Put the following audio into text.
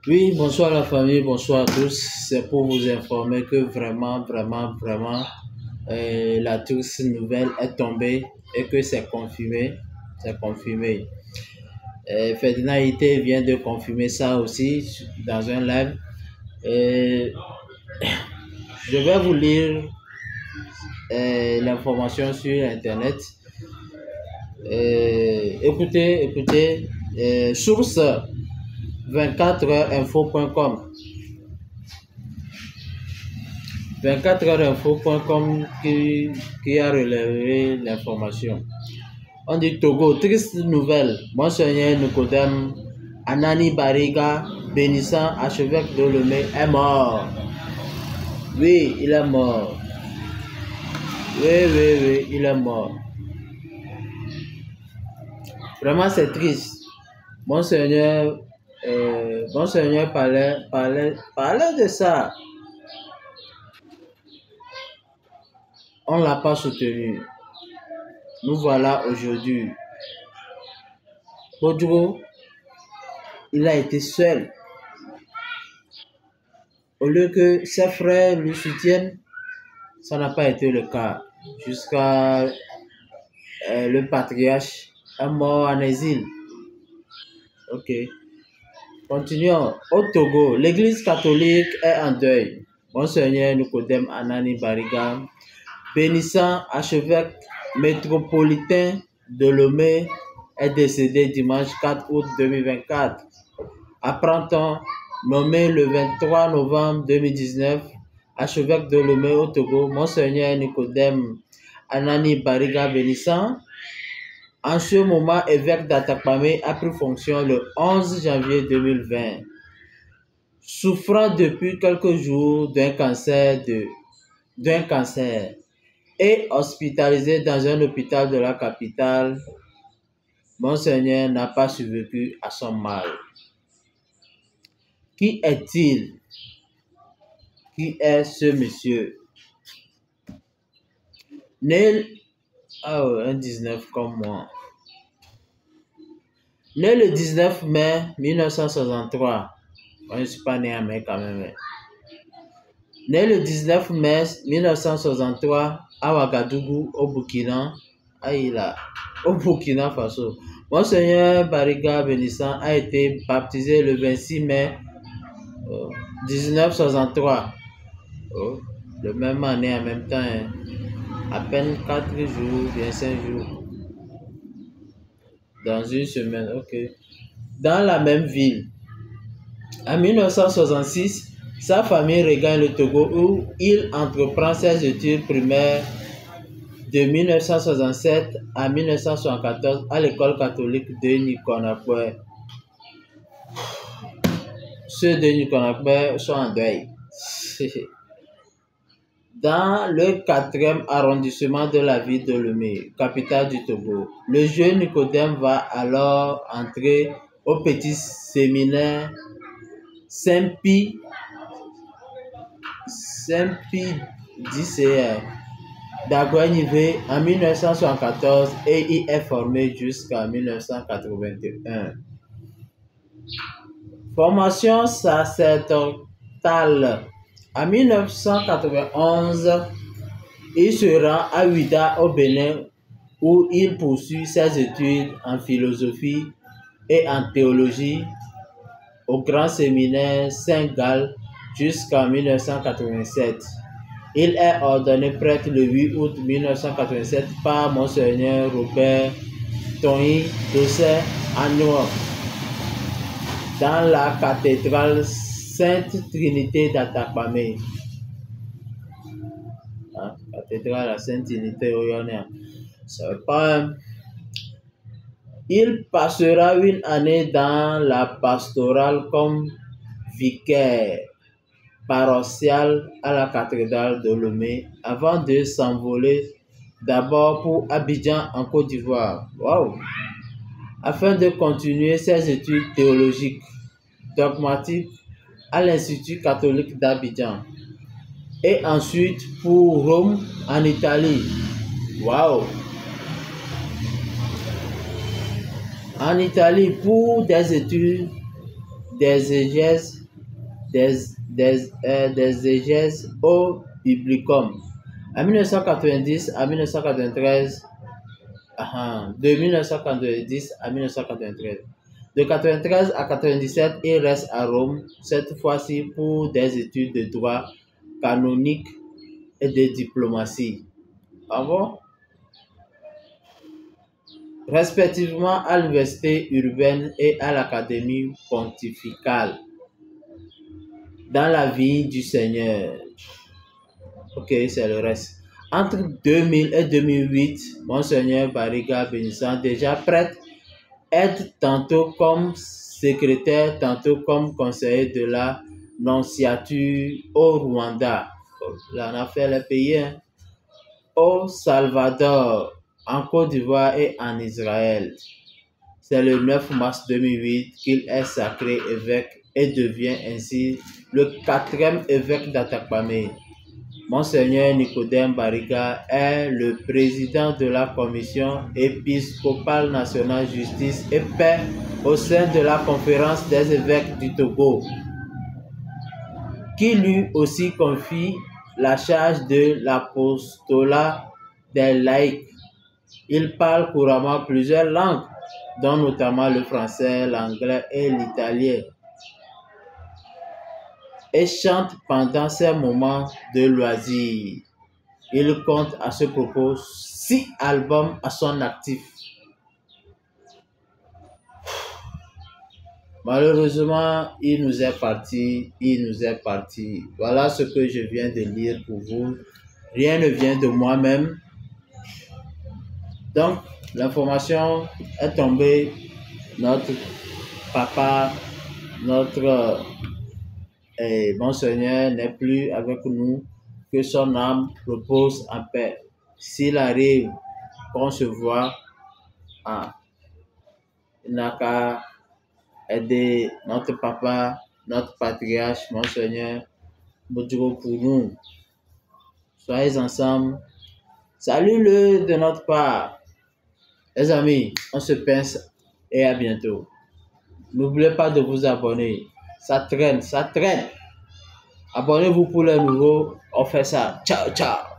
Oui, bonsoir la famille, bonsoir à tous. C'est pour vous informer que vraiment, la triste nouvelle est tombée et que c'est confirmé. C'est confirmé. Ferdinand Ité vient de confirmer ça aussi dans un live. Et je vais vous lire l'information sur Internet. Écoutez, source 24heuresinfo.com. 24heuresinfo.com qui a relevé l'information. On dit Togo, triste nouvelle. Monseigneur Nicodème Anani Bariga, bénissant archevêque de Lomé, est mort. Oui, il est mort. Oui, il est mort. Vraiment, c'est triste. Monseigneur parlait de ça. On ne l'a pas soutenu. Nous voilà aujourd'hui. Podro, il a été seul. Au lieu que ses frères lui soutiennent, ça n'a pas été le cas. Jusqu'à le patriarche est mort en exil. Ok. Continuons. Au Togo, l'église catholique est en deuil. Monseigneur Nicodème Anani Bariga, bénissant archevêque métropolitain de Lomé, est décédé dimanche 4 août 2024. Apprend-on, nommé le 23 novembre 2019, archevêque de Lomé au Togo, Monseigneur Nicodème Anani Bariga bénissant, en ce moment évêque d'Atakpamé, a pris fonction le 11 janvier 2020. Souffrant depuis quelques jours d'un cancer et hospitalisé dans un hôpital de la capitale, Monseigneur n'a pas survécu à son mal. Qui est-il? Qui est ce monsieur? Né un 19 comme moi. Né le 19 mai 1963. Moi, je ne suis pas né en mai quand même. Né le 19 mai 1963 à Ouagadougou, au Burkina Faso. Monseigneur Bariga bénissant a été baptisé le 26 mai 1963. Le même année en même temps. À peine 4 jours, bien 5 jours. Dans une semaine, ok. Dans la même ville. En 1966, sa famille regagne le Togo où il entreprend ses études primaires de 1967 à 1974 à l'école catholique de Nikonakwe. Ceux de Nikonakwe sont en deuil. Dans le 4e arrondissement de la ville de Lomé, capitale du Togo, le jeune Nicodème va alors entrer au petit séminaire Saint-Pie d'ICR d'Aguanivé en 1974 et y est formé jusqu'en 1981. Formation sacerdotale. En 1991, il se rend à Ouida au Bénin où il poursuit ses études en philosophie et en théologie au Grand Séminaire Saint-Gall jusqu'en 1987. Il est ordonné prêtre le 8 août 1987 par Monseigneur Robert Tony Dossé à Newark, dans la cathédrale Sainte Trinité d'Atakpamé. Cathédrale la Sainte Trinité au Yonner. Il passera une année dans la pastorale comme vicaire paroissial à la cathédrale de Lomé avant de s'envoler d'abord pour Abidjan en Côte d'Ivoire. Wow! Afin de continuer ses études théologiques dogmatiques à l'Institut catholique d'Abidjan et ensuite pour Rome en Italie. Wow! En Italie pour des études d'exégèse au Biblicum. En 1990 à 1993, de 1990 à 1993. De 93 à 97, il reste à Rome, cette fois-ci pour des études de droit canonique et de diplomatie. Ah bon? Respectivement à l'université urbaine et à l'académie pontificale dans la vie du Seigneur. Ok, c'est le reste. Entre 2000 et 2008, Monseigneur Bariga Bénissant, déjà prêtre, aide tantôt comme secrétaire, tantôt comme conseiller de la nonciature au Rwanda. Là, on a fait les pays, hein. Au Salvador, en Côte d'Ivoire et en Israël. C'est le 9 mars 2008 qu'il est sacré évêque et devient ainsi le 4e évêque d'Atakpamé. Monseigneur Nicodème Bariga est le président de la Commission épiscopale nationale justice et paix au sein de la conférence des évêques du Togo, qui lui aussi confie la charge de l'apostolat des laïcs. Il parle couramment plusieurs langues, dont notamment le français, l'anglais et l'italien, et chante pendant ses moments de loisir. Il compte à ce propos 6 albums à son actif. Malheureusement, il nous est parti. Voilà ce que je viens de lire pour vous. Rien ne vient de moi-même. Donc, l'information est tombée. Notre papa, notre Monseigneur n'est plus avec nous. Que son âme repose en paix. S'il arrive qu'on se voit, il n'a qu'à aider notre papa, notre patriarche, Monseigneur Boudjou pour nous. Soyez ensemble. Salut-le de notre part. Les amis, on se pince et à bientôt. N'oubliez pas de vous abonner. Ça traîne. Abonnez-vous pour les nouveaux. On fait ça. Ciao, ciao.